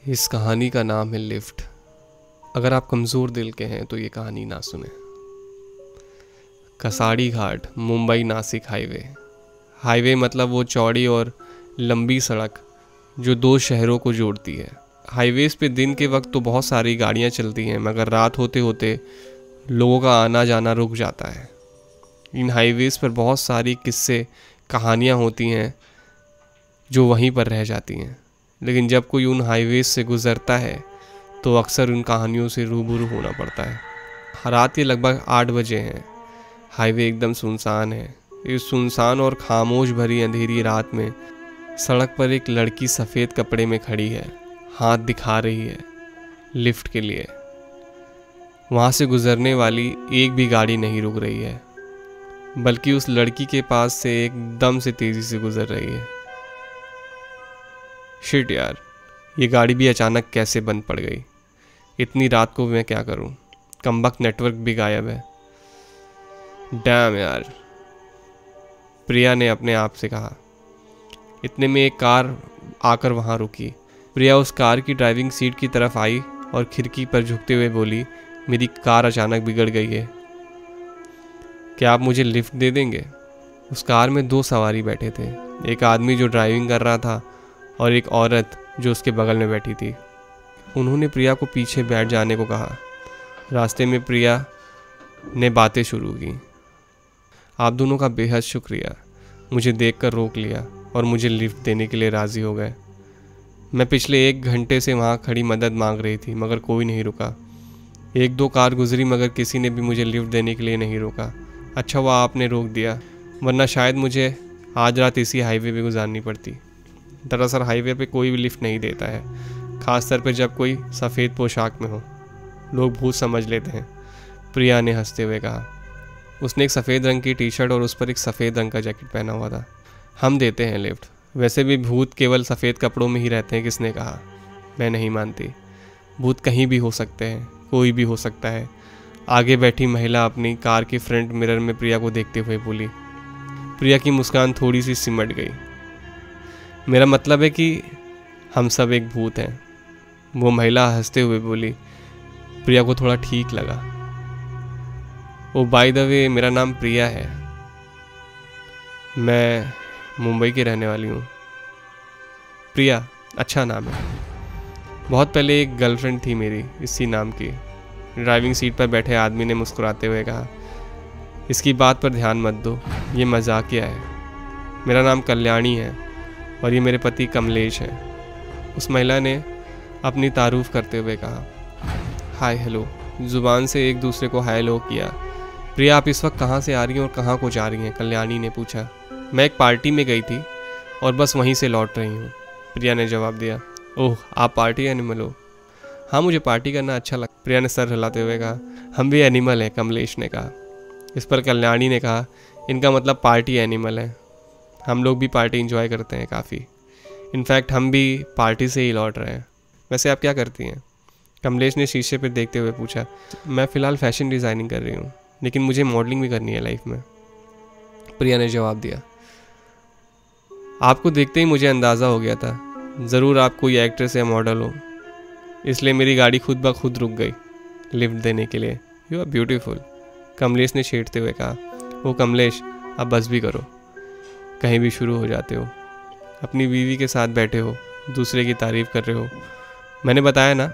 इस कहानी का नाम है लिफ्ट। अगर आप कमज़ोर दिल के हैं तो ये कहानी ना सुने। कसाड़ी घाट, मुंबई नासिक हाईवे। हाईवे मतलब वो चौड़ी और लंबी सड़क जो दो शहरों को जोड़ती है। हाईवेज पे दिन के वक्त तो बहुत सारी गाड़ियाँ चलती हैं, मगर रात होते होते लोगों का आना जाना रुक जाता है। इन हाईवेज पर बहुत सारी किस्से, कहानियाँ होती हैं जो वहीं पर रह जाती हैं। लेकिन जब कोई उन हाईवेज से गुज़रता है तो अक्सर उन कहानियों से रूबरू होना पड़ता है। रात के लगभग 8 बजे हैं। हाईवे एकदम सुनसान है। इस सुनसान और खामोश भरी अंधेरी रात में सड़क पर एक लड़की सफ़ेद कपड़े में खड़ी है, हाथ दिखा रही है लिफ्ट के लिए। वहाँ से गुज़रने वाली एक भी गाड़ी नहीं रुक रही है, बल्कि उस लड़की के पास से एकदम से तेज़ी से गुज़र रही है। शिट यार, ये गाड़ी भी अचानक कैसे बंद पड़ गई। इतनी रात को मैं क्या करूं? कमबख्त नेटवर्क भी गायब है। डैम यार, प्रिया ने अपने आप से कहा। इतने में एक कार आकर वहां रुकी। प्रिया उस कार की ड्राइविंग सीट की तरफ आई और खिड़की पर झुकते हुए बोली, मेरी कार अचानक बिगड़ गई है, क्या आप मुझे लिफ्ट दे देंगे? उस कार में 2 सवारी बैठे थे, एक आदमी जो ड्राइविंग कर रहा था और एक औरत जो उसके बगल में बैठी थी। उन्होंने प्रिया को पीछे बैठ जाने को कहा। रास्ते में प्रिया ने बातें शुरू की। आप दोनों का बेहद शुक्रिया, मुझे देखकर रोक लिया और मुझे लिफ्ट देने के लिए राज़ी हो गए। मैं पिछले 1 घंटे से वहाँ खड़ी मदद मांग रही थी, मगर कोई नहीं रुका। 1-2 कार गुजरी, मगर किसी ने भी मुझे लिफ्ट देने के लिए नहीं रोका। अच्छा हुआ आपने रोक दिया, वरना शायद मुझे आज रात इसी हाईवे पे गुजारनी पड़ती। दरअसल हाईवे पे कोई भी लिफ्ट नहीं देता है, खासतौर पे जब कोई सफ़ेद पोशाक में हो। लोग भूत समझ लेते हैं, प्रिया ने हंसते हुए कहा। उसने एक सफ़ेद रंग की टी शर्ट और उस पर एक सफ़ेद रंग का जैकेट पहना हुआ था। हम देते हैं लिफ्ट, वैसे भी भूत केवल सफ़ेद कपड़ों में ही रहते हैं, किसने कहा? मैं नहीं मानती। भूत कहीं भी हो सकते हैं, कोई भी हो सकता है। आगे बैठी महिला अपनी कार के फ्रंट मिरर में प्रिया को देखते हुए बोली। प्रिया की मुस्कान थोड़ी सी सिमट गई। मेरा मतलब है कि हम सब एक भूत हैं, वो महिला हंसते हुए बोली। प्रिया को थोड़ा ठीक लगा। ओ बाय द वे, मेरा नाम प्रिया है, मैं मुंबई की रहने वाली हूँ। प्रिया अच्छा नाम है। बहुत पहले एक गर्लफ्रेंड थी मेरी इसी नाम की। ड्राइविंग सीट पर बैठे आदमी ने मुस्कुराते हुए कहा। इसकी बात पर ध्यान मत दो, ये मजाकिया है। मेरा नाम कल्याणी है और ये मेरे पति कमलेश हैं। उस महिला ने अपनी तारुफ करते हुए कहा। हाय हेलो, ज़ुबान से एक दूसरे को हाय हेलो किया। प्रिया आप इस वक्त कहाँ से आ रही हैं और कहाँ को जा रही हैं? कल्याणी ने पूछा। मैं एक पार्टी में गई थी और बस वहीं से लौट रही हूँ, प्रिया ने जवाब दिया। ओह, आप पार्टी एनिमल हो? हाँ, मुझे पार्टी करना अच्छा लगता, प्रिया ने सर हिलाते हुए कहा। हम भी एनिमल हैं, कमलेश ने कहा। इस पर कल्याणी ने कहा, इनका मतलब पार्टी एनिमल है। हम लोग भी पार्टी एंजॉय करते हैं काफ़ी। इनफैक्ट हम भी पार्टी से ही लौट रहे हैं। वैसे आप क्या करती हैं? कमलेश ने शीशे पर देखते हुए पूछा। मैं फ़िलहाल फैशन डिज़ाइनिंग कर रही हूँ, लेकिन मुझे मॉडलिंग भी करनी है लाइफ में, प्रिया ने जवाब दिया। आपको देखते ही मुझे अंदाज़ा हो गया था, ज़रूर आप कोई एक्ट्रेस या मॉडल हो, इसलिए मेरी गाड़ी खुद ब खुद रुक गई लिफ्ट देने के लिए। यू आर ब्यूटीफुल, कमलेश ने छेड़ते हुए कहा। ओ कमलेश, अब बस भी करो, कहीं भी शुरू हो जाते हो। अपनी बीवी के साथ बैठे हो, दूसरे की तारीफ़ कर रहे हो। मैंने बताया ना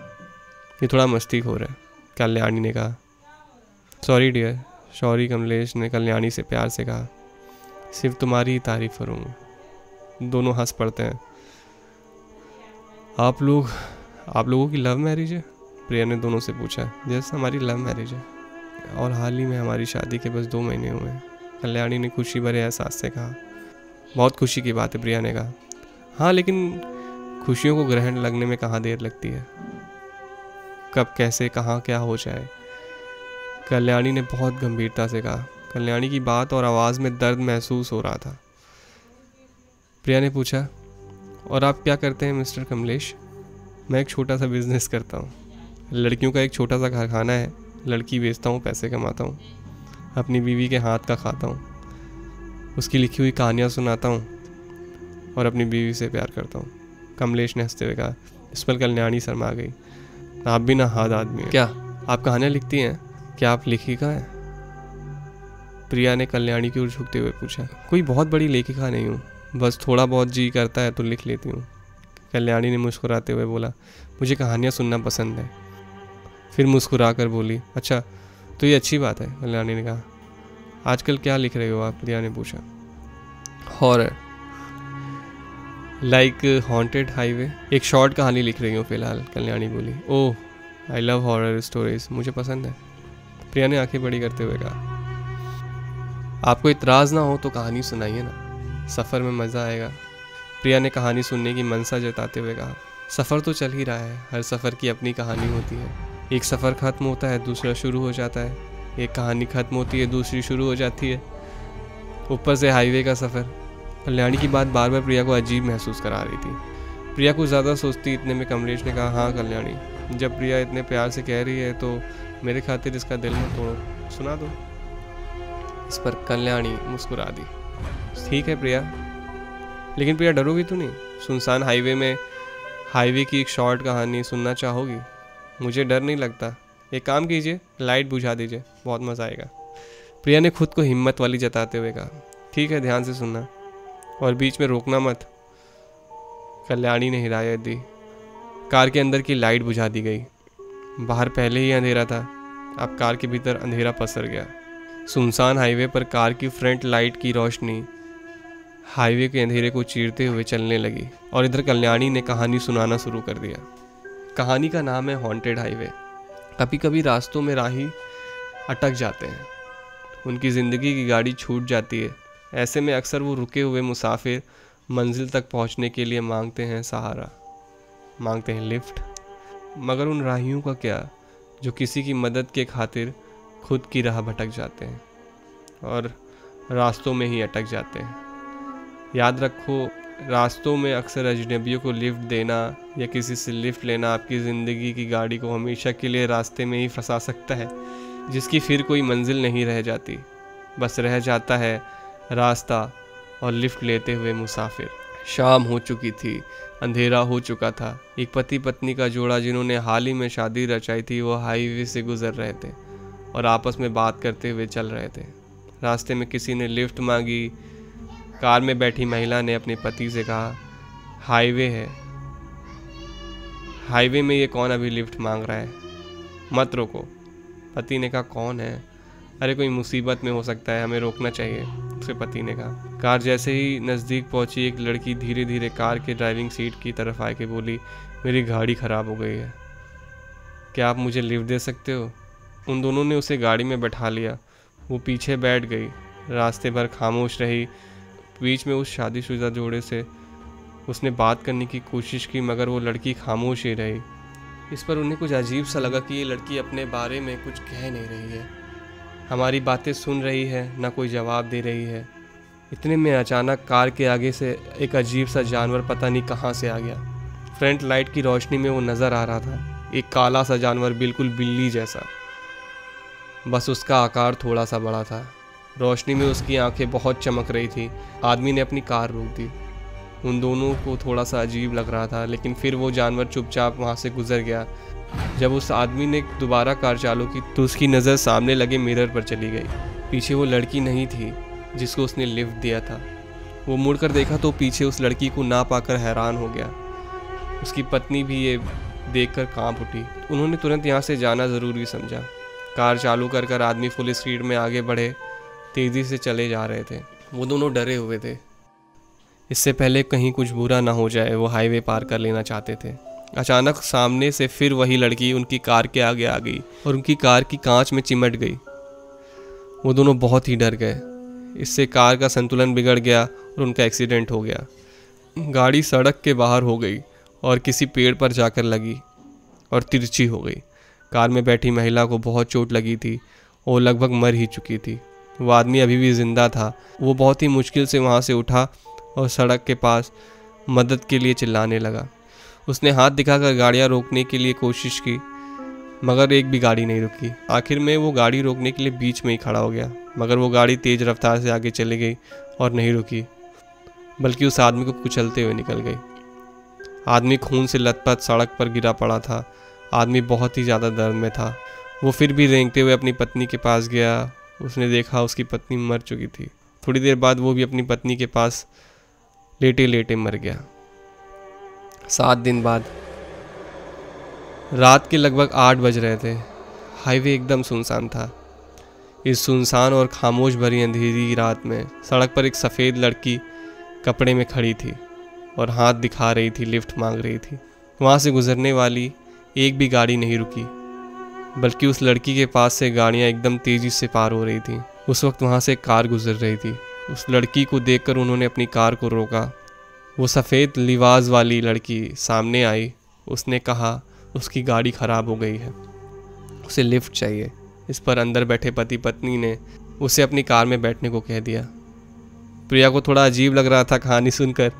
कि थोड़ा मस्तीखोर है, कल्याणी ने कहा। सॉरी डियर, सॉरी, कमलेश ने कल्याणी से प्यार से कहा। सिर्फ तुम्हारी ही तारीफ़ करूँगा। दोनों हंस पड़ते हैं। आप लोगों की लव मैरिज है? प्रिया ने दोनों से पूछा। जैसे हमारी लव मैरिज है और हाल ही में हमारी शादी के बस 2 महीने हुए हैं, कल्याणी ने खुशी भरे एहसास से कहा। बहुत खुशी की बात है, प्रिया ने कहा। हाँ, लेकिन खुशियों को ग्रहण लगने में कहाँ देर लगती है, कब कैसे कहाँ क्या हो जाए, कल्याणी ने बहुत गंभीरता से कहा। कल्याणी की बात और आवाज़ में दर्द महसूस हो रहा था। प्रिया ने पूछा, और आप क्या करते हैं मिस्टर कमलेश? मैं एक छोटा सा बिजनेस करता हूँ, लड़कियों का एक छोटा सा कारखाना है। लड़की बेचता हूँ, पैसे कमाता हूँ, अपनी बीवी के हाथ का खाता हूँ, उसकी लिखी हुई कहानियाँ सुनाता हूँ और अपनी बीवी से प्यार करता हूँ, कमलेश ने हंसते हुए कहा। इस पर कल्याणी शर्मा गई। आप भी ना हाथ आदमी हैं। क्या आप कहानियाँ लिखती हैं? क्या आप लेखिका हैं? प्रिया ने कल्याणी की ओर झुकते हुए पूछा। कोई बहुत बड़ी लेखिका नहीं हूँ, बस थोड़ा बहुत जी करता है तो लिख लेती हूँ। कल्याणी ने मुस्कुराते हुए बोला, मुझे कहानियाँ सुनना पसंद है। फिर मुस्कुरा कर बोली, अच्छा तो ये अच्छी बात है। कल्याणी ने कहा, आजकल क्या लिख रहे हो आप? प्रिया ने पूछा। Horror, like haunted highway. एक शॉर्ट कहानी लिख रही हूँ फिलहाल। कल्याणी बोली। ओह, आई लव हॉरर स्टोरीज, मुझे पसंद है। प्रिया ने आंखें बड़ी करते हुए कहा। आपको इतराज़ ना हो तो कहानी सुनाइए ना, सफ़र में मज़ा आएगा। प्रिया ने कहानी सुनने की मनसा जताते हुए कहा। सफ़र तो चल ही रहा है, हर सफ़र की अपनी कहानी होती है। एक सफ़र ख़त्म होता है, दूसरा शुरू हो जाता है। एक कहानी ख़त्म होती है, दूसरी शुरू हो जाती है, ऊपर से हाईवे का सफ़र। कल्याणी की बात बार बार प्रिया को अजीब महसूस करा रही थी। प्रिया कुछ ज़्यादा सोचती, इतने में कमलेश ने कहा, हाँ कल्याणी, जब प्रिया इतने प्यार से कह रही है तो मेरे खातिर इसका दिल मत तोड़ो, सुना दो। इस पर कल्याणी मुस्कुरा दी। ठीक है प्रिया, लेकिन प्रिया डरोगी तो नहीं? सुनसान हाईवे में हाईवे की एक शॉर्ट कहानी सुनना चाहोगी? मुझे डर नहीं लगता। एक काम कीजिए, लाइट बुझा दीजिए, बहुत मज़ा आएगा। प्रिया ने खुद को हिम्मत वाली जताते हुए कहा। ठीक है, ध्यान से सुनना और बीच में रोकना मत। कल्याणी ने हिदायत दी। कार के अंदर की लाइट बुझा दी गई। बाहर पहले ही अंधेरा था, अब कार के भीतर अंधेरा पसर गया। सुनसान हाईवे पर कार की फ्रंट लाइट की रोशनी हाईवे के अंधेरे को चीरते हुए चलने लगी और इधर कल्याणी ने कहानी सुनाना शुरू कर दिया। कहानी का नाम है हॉन्टेड हाईवे। कभी कभी रास्तों में राही अटक जाते हैं, उनकी ज़िंदगी की गाड़ी छूट जाती है। ऐसे में अक्सर वो रुके हुए मुसाफिर मंजिल तक पहुंचने के लिए मांगते हैं सहारा, मांगते हैं लिफ्ट। मगर उन राहियों का क्या जो किसी की मदद के खातिर खुद की राह भटक जाते हैं और रास्तों में ही अटक जाते हैं। याद रखो, रास्तों में अक्सर अजनबियों को लिफ्ट देना या किसी से लिफ्ट लेना आपकी ज़िंदगी की गाड़ी को हमेशा के लिए रास्ते में ही फंसा सकता है, जिसकी फिर कोई मंजिल नहीं रह जाती, बस रह जाता है रास्ता और लिफ्ट लेते हुए मुसाफिर। शाम हो चुकी थी, अंधेरा हो चुका था। एक पति पत्नी का जोड़ा जिन्होंने हाल ही में शादी रचाई थी, वो हाईवे से गुजर रहे थे और आपस में बात करते हुए चल रहे थे। रास्ते में किसी ने लिफ्ट मांगी। कार में बैठी महिला ने अपने पति से कहा, हाईवे है, हाईवे में ये कौन अभी लिफ्ट मांग रहा है, मत रोको। पति ने कहा, कौन है? अरे कोई मुसीबत में हो सकता है, हमें रोकना चाहिए, उसके पति ने कहा। कार जैसे ही नज़दीक पहुंची, एक लड़की धीरे धीरे कार के ड्राइविंग सीट की तरफ आके बोली, मेरी गाड़ी ख़राब हो गई है, क्या आप मुझे लिफ्ट दे सकते हो? उन दोनों ने उसे गाड़ी में बैठा लिया। वो पीछे बैठ गई, रास्ते भर खामोश रही। बीच में उस शादीशुदा जोड़े से उसने बात करने की कोशिश की, मगर वो लड़की खामोश ही रही। इस पर उन्हें कुछ अजीब सा लगा कि ये लड़की अपने बारे में कुछ कह नहीं रही है, हमारी बातें सुन रही है, ना कोई जवाब दे रही है। इतने में अचानक कार के आगे से एक अजीब सा जानवर पता नहीं कहाँ से आ गया। फ्रंट लाइट की रोशनी में वो नज़र आ रहा था, एक काला सा जानवर, बिल्कुल बिल्ली जैसा, बस उसका आकार थोड़ा सा बड़ा था। रोशनी में उसकी आंखें बहुत चमक रही थी। आदमी ने अपनी कार रोक दी। उन दोनों को थोड़ा सा अजीब लग रहा था, लेकिन फिर वो जानवर चुपचाप वहाँ से गुजर गया। जब उस आदमी ने दोबारा कार चालू की तो उसकी नज़र सामने लगे मिरर पर चली गई। पीछे वो लड़की नहीं थी जिसको उसने लिफ्ट दिया था। वो मुड़कर देखा तो पीछे उस लड़की को ना पाकर हैरान हो गया। उसकी पत्नी भी ये देखकर कांप उठी। उन्होंने तुरंत यहाँ से जाना ज़रूरी समझा। कार चालू कर आदमी फुल स्पीड में आगे बढ़े, तेज़ी से चले जा रहे थे। वो दोनों डरे हुए थे। इससे पहले कहीं कुछ बुरा ना हो जाए, वो हाईवे पार कर लेना चाहते थे। अचानक सामने से फिर वही लड़की उनकी कार के आगे आ गई और उनकी कार की कांच में चिमट गई। वो दोनों बहुत ही डर गए। इससे कार का संतुलन बिगड़ गया और उनका एक्सीडेंट हो गया। गाड़ी सड़क के बाहर हो गई और किसी पेड़ पर जाकर लगी और तिरछी हो गई। कार में बैठी महिला को बहुत चोट लगी थी, वो लगभग मर ही चुकी थी। वो आदमी अभी भी जिंदा था। वो बहुत ही मुश्किल से वहाँ से उठा और सड़क के पास मदद के लिए चिल्लाने लगा। उसने हाथ दिखाकर गाड़ियाँ रोकने के लिए कोशिश की, मगर एक भी गाड़ी नहीं रुकी। आखिर में वो गाड़ी रोकने के लिए बीच में ही खड़ा हो गया, मगर वो गाड़ी तेज़ रफ्तार से आगे चली गई और नहीं रुकी, बल्कि उस आदमी को कुचलते हुए निकल गई। आदमी खून से लथपथ सड़क पर गिरा पड़ा था। आदमी बहुत ही ज़्यादा दर्द में था। वो फिर भी रेंगते हुए अपनी पत्नी के पास गया। उसने देखा उसकी पत्नी मर चुकी थी। थोड़ी देर बाद वो भी अपनी पत्नी के पास लेटे लेटे मर गया। 7 दिन बाद रात के लगभग 8 बज रहे थे। हाईवे एकदम सुनसान था। इस सुनसान और खामोश भरी अंधेरी रात में सड़क पर एक सफ़ेद लड़की कपड़े में खड़ी थी और हाथ दिखा रही थी, लिफ्ट मांग रही थी। वहाँ से गुजरने वाली एक भी गाड़ी नहीं रुकी, बल्कि उस लड़की के पास से गाड़ियाँ एकदम तेज़ी से पार हो रही थी। उस वक्त वहाँ से एक कार गुजर रही थी। उस लड़की को देखकर उन्होंने अपनी कार को रोका। वो सफ़ेद लिबास वाली लड़की सामने आई। उसने कहा उसकी गाड़ी ख़राब हो गई है, उसे लिफ्ट चाहिए। इस पर अंदर बैठे पति पत्नी ने उसे अपनी कार में बैठने को कह दिया। प्रिया को थोड़ा अजीब लग रहा था कहानी सुनकर।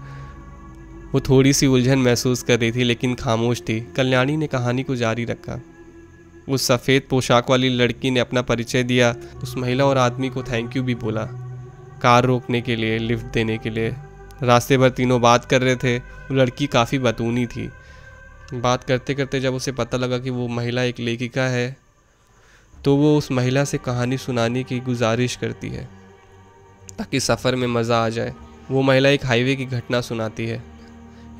वो थोड़ी सी उलझन महसूस कर रही थी, लेकिन खामोश थी। कल्याणी ने कहानी को जारी रखा। उस सफ़ेद पोशाक वाली लड़की ने अपना परिचय दिया। उस महिला और आदमी को थैंक यू भी बोला, कार रोकने के लिए, लिफ्ट देने के लिए। रास्ते भर तीनों बात कर रहे थे। वो लड़की काफ़ी बतूनी थी। बात करते करते जब उसे पता लगा कि वो महिला एक लेखिका है, तो वो उस महिला से कहानी सुनाने की गुजारिश करती है ताकि सफ़र में मज़ा आ जाए। वो महिला एक हाईवे की घटना सुनाती है।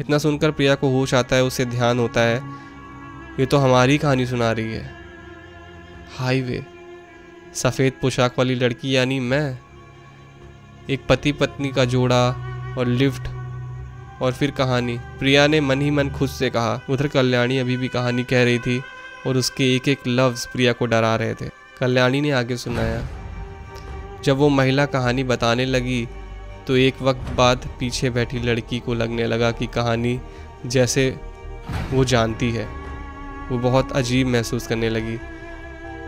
इतना सुनकर प्रिया को होश आता है। उसे ध्यान होता है ये तो हमारी कहानी सुना रही है। हाईवे, सफ़ेद पोशाक वाली लड़की यानी मैं, एक पति पत्नी का जोड़ा और लिफ्ट और फिर कहानी। प्रिया ने मन ही मन खुद से कहा। उधर कल्याणी अभी भी कहानी कह रही थी और उसके एक एक लफ्ज़ प्रिया को डरा रहे थे। कल्याणी ने आगे सुनाया। जब वो महिला कहानी बताने लगी तो एक वक्त बाद पीछे बैठी लड़की को लगने लगा कि कहानी जैसे वो जानती है। वो बहुत अजीब महसूस करने लगी।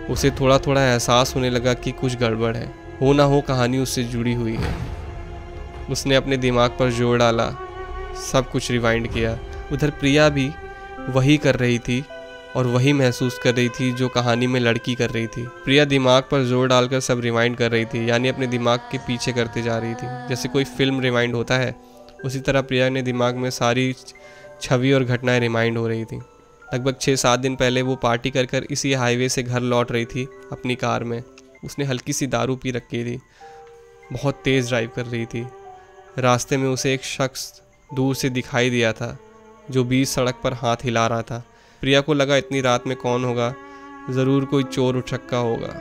उसे थोड़ा थोड़ा एहसास होने लगा कि कुछ गड़बड़ है। हो ना हो कहानी उससे जुड़ी हुई है। उसने अपने दिमाग पर जोर डाला, सब कुछ रिवाइंड किया। उधर प्रिया भी वही कर रही थी और वही महसूस कर रही थी जो कहानी में लड़की कर रही थी। प्रिया दिमाग पर जोर डालकर सब रिवाइंड कर रही थी, यानी अपने दिमाग के पीछे करते जा रही थी। जैसे कोई फिल्म रिवाइंड होता है, उसी तरह प्रिया ने दिमाग में सारी छवि और घटनाएं रिमाइंड हो रही थी। लगभग 6-7 दिन पहले वो पार्टी कर कर इसी हाईवे से घर लौट रही थी अपनी कार में। उसने हल्की सी दारू पी रखी थी, बहुत तेज़ ड्राइव कर रही थी। रास्ते में उसे एक शख्स दूर से दिखाई दिया था जो बीच सड़क पर हाथ हिला रहा था। प्रिया को लगा इतनी रात में कौन होगा, ज़रूर कोई चोर उचक्का होगा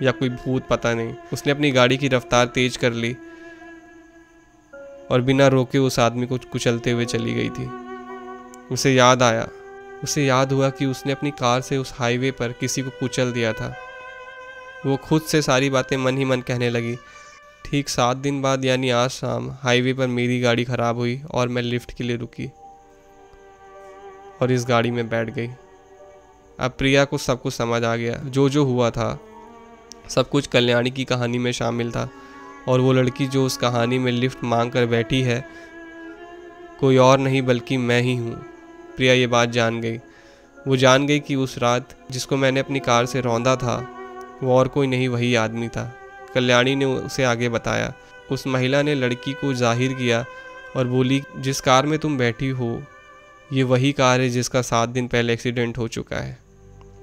या कोई भूत, पता नहीं। उसने अपनी गाड़ी की रफ्तार तेज कर ली और बिना रोके उस आदमी को कुचलते हुए चली गई थी। उसे याद हुआ कि उसने अपनी कार से उस हाईवे पर किसी को कुचल दिया था। वो खुद से सारी बातें मन ही मन कहने लगी। ठीक 7 दिन बाद यानी आज शाम हाईवे पर मेरी गाड़ी ख़राब हुई और मैं लिफ्ट के लिए रुकी और इस गाड़ी में बैठ गई। अब प्रिया को सब कुछ समझ आ गया। जो हुआ था सब कुछ कल्याणी की कहानी में शामिल था और वो लड़की जो उस कहानी में लिफ्ट मांग कर बैठी है कोई और नहीं बल्कि मैं ही हूँ। प्रिया ये बात जान गई। वो जान गई कि उस रात जिसको मैंने अपनी कार से रौंदा था वो और कोई नहीं, वही आदमी था। कल्याणी ने उसे आगे बताया। उस महिला ने लड़की को जाहिर किया और बोली, जिस कार में तुम बैठी हो ये वही कार है जिसका 7 दिन पहले एक्सीडेंट हो चुका है।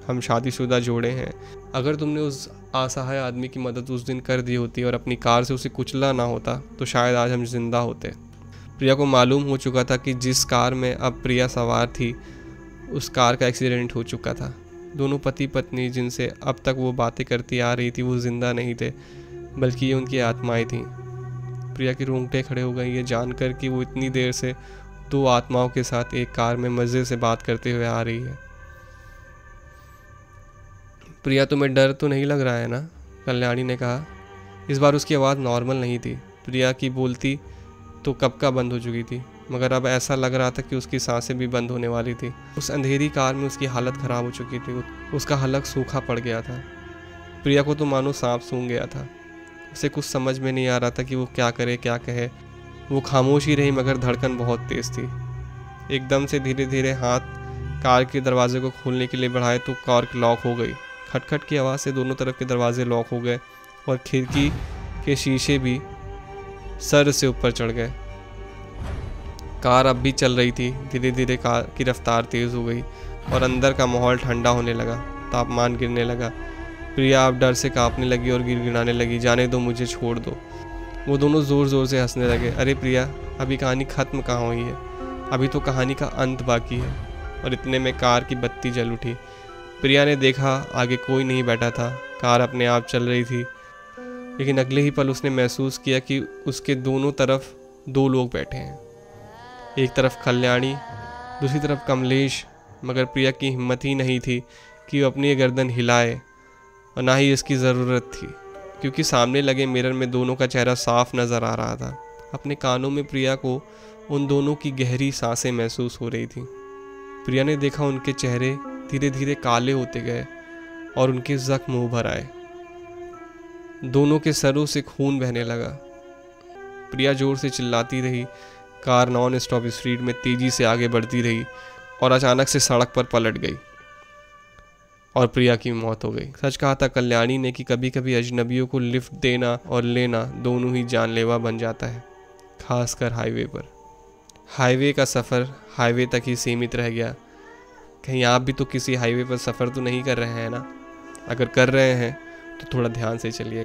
हम शादीशुदा जोड़े हैं। अगर तुमने उस असहाय आदमी की मदद उस दिन कर दी होती और अपनी कार से उसे कुचला ना होता तो शायद आज हम जिंदा होते। प्रिया को मालूम हो चुका था कि जिस कार में अब प्रिया सवार थी उस कार का एक्सीडेंट हो चुका था। दोनों पति पत्नी जिनसे अब तक वो बातें करती आ रही थी वो जिंदा नहीं थे, बल्कि ये उनकी आत्माएं थीं। प्रिया के रोंगटे खड़े हो गए ये जानकर कि वो इतनी देर से 2 आत्माओं के साथ एक कार में मज़े से बात करते हुए आ रही है। प्रिया, तुम्हें डर तो नहीं लग रहा है ना? कल्याणी ने कहा। इस बार उसकी आवाज़ नॉर्मल नहीं थी। प्रिया की बोलती तो कब का बंद हो चुकी थी, मगर अब ऐसा लग रहा था कि उसकी सांसें भी बंद होने वाली थी। उस अंधेरी कार में उसकी हालत ख़राब हो चुकी थी। उसका हलक सूखा पड़ गया था। प्रिया को तो मानो सांप सूंघ गया था। उसे कुछ समझ में नहीं आ रहा था कि वो क्या करे क्या कहे। वो खामोश ही रही, मगर धड़कन बहुत तेज़ थी। एकदम से धीरे धीरे हाथ कार के दरवाजे को खोलने के लिए बढ़ाए तो कार लॉक हो गई। खटखट की आवाज़ से दोनों तरफ के दरवाजे लॉक हो गए और खिड़की के शीशे भी सर से ऊपर चढ़ गए। कार अब भी चल रही थी। धीरे धीरे कार की रफ्तार तेज़ हो गई और अंदर का माहौल ठंडा होने लगा। तापमान गिरने लगा। प्रिया अब डर से कांपने लगी और गिड़गिड़ाने लगी, जाने दो, मुझे छोड़ दो। वो दोनों ज़ोर ज़ोर से हंसने लगे। अरे प्रिया, अभी कहानी ख़त्म कहाँ हुई है, अभी तो कहानी का अंत बाकी है। और इतने में कार की बत्ती जल उठी। प्रिया ने देखा आगे कोई नहीं बैठा था। कार अपने आप चल रही थी, लेकिन अगले ही पल उसने महसूस किया कि उसके दोनों तरफ 2 लोग बैठे हैं। एक तरफ कल्याणी, दूसरी तरफ कमलेश। मगर प्रिया की हिम्मत ही नहीं थी कि वो अपनी गर्दन हिलाए, और ना ही इसकी ज़रूरत थी, क्योंकि सामने लगे मिरर में दोनों का चेहरा साफ नज़र आ रहा था। अपने कानों में प्रिया को उन दोनों की गहरी सांसें महसूस हो रही थी। प्रिया ने देखा उनके चेहरे धीरे धीरे काले होते गए और उनके जख्म उभर आए। दोनों के सरों से खून बहने लगा। प्रिया जोर से चिल्लाती रही। कार नॉन स्टॉप स्पीड में तेजी से आगे बढ़ती रही और अचानक से सड़क पर पलट गई और प्रिया की मौत हो गई। सच कहा था कल्याणी ने कि कभी कभी अजनबियों को लिफ्ट देना और लेना दोनों ही जानलेवा बन जाता है, खासकर हाईवे पर। हाईवे का सफ़र हाईवे तक ही सीमित रह गया। कहीं आप भी तो किसी हाईवे पर सफ़र तो नहीं कर रहे हैं ना? अगर कर रहे हैं तो थोड़ा ध्यान से चलिए।